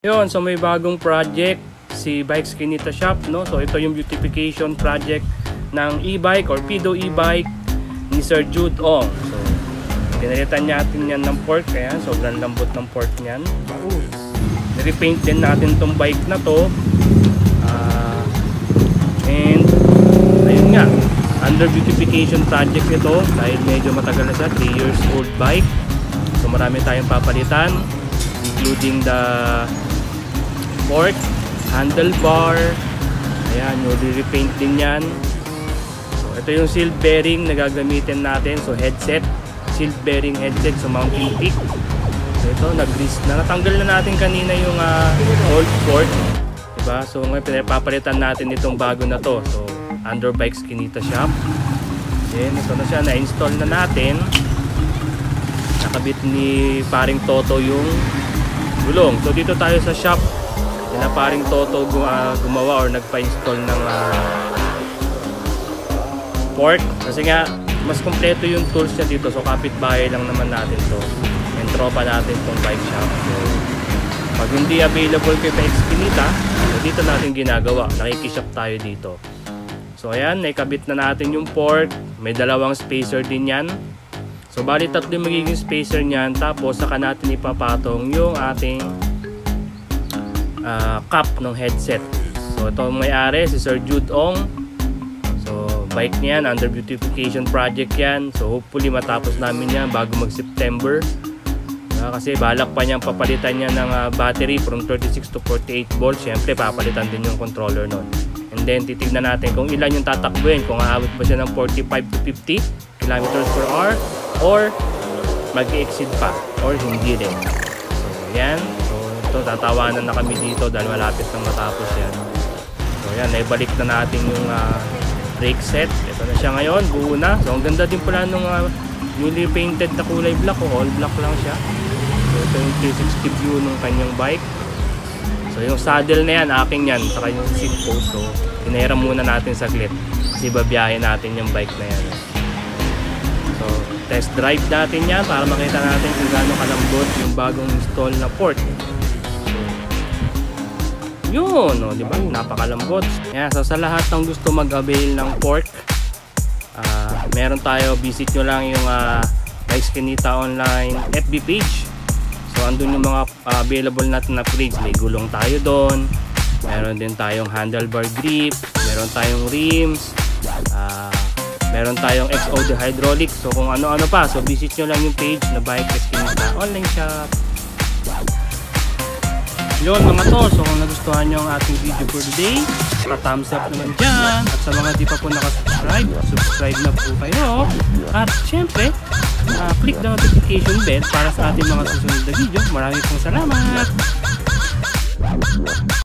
Yun, so may bagong project si Bike Eskinita Shop, no? So ito yung beautification project ng e-bike or Pido e-bike ni Sir Jude Ong. So pinalitan natin yan ng fork, ayan, sobrang lambot ng fork niyan. Repaint din natin tong bike na to. And ayun nga, under beautification project ito dahil medyo matagal na siya, 3 years old bike. So marami tayong papalitan, including the fork, handlebar, ayan, yung repaint din yan. So ito yung seal bearing na gagamitin natin, so headset, seal bearing headset, so mounting peak. So ito, nag-grease na, natanggal na natin kanina yung old fork, diba? So ngayon papalitan natin itong bago na to, so under Bike Eskinita Shop. Then ito na siya, na-install na natin, nakabit ni paring Toto yung gulong. So dito tayo sa shop na paring Toto gumawa or nagpa-install ng fork, kasi nga mas kompleto yung tools niya dito. So kapitbahay lang naman natin to, yung tropa natin tong bike shop. So pag hindi available kay Bike Eskinita, so dito natin ginagawa, nakikishop tayo dito. So ayan, naikabit na natin yung fork, may dalawang spacer din yan. So bali tatlo yung magiging spacer niyan, tapos saka natin ipapatong yung ating cap ng headset. So ito ang may-ari, si Sir Jude Ong. So bike niyan, under beautification project yan. So hopefully matapos namin yan bago mag-September. Kasi balak pa niyang papalitan niya ng battery from 36 to 48 volts. Siyempre papalitan din yung controller nun. And then titignan natin kung ilan yung tatakbuhin, kung aabot ba siya ng 45 to 50 kilometers per hour or mag-exceed pa or hindi rin. So yan, so ito tatawanan na kami dito dahil malapit na matapos yan. So yan, naibalik na natin yung brake set. Ito na siya ngayon, buo na. So ang ganda din pala nung newly painted na kulay black, all black lang siya. So ito yung 360 view ng kanyang bike. So yung saddle na yan, aking yan, saka yung seat post. So pinahiram muna natin saglit kasi babiyahin natin yung bike na yan. So test drive natin yan para makita natin kung gaano kalambot yung bagong install na fork. So yun, no, di ba? Napakalambot. Yeah, so sa lahat ng gusto mag-avail ng fork, meron tayo, visit nyo lang yung Bike Eskinita online FB page. So andun yung mga available natin na page. May gulong tayo doon, meron din tayong handlebar grip, meron tayong rims, meron tayong XOD hydraulic. So kung ano-ano pa, so visit nyo lang yung page na Bike Eskinita online shop. Yun mga to, so kung nagustuhan nyo ang ating video for today, pa-thumbs up naman dyan. At sa mga di pa po nakasubscribe, subscribe na po kayo. At syempre, click the notification bell para sa ating mga susunod na video. Maraming pong salamat!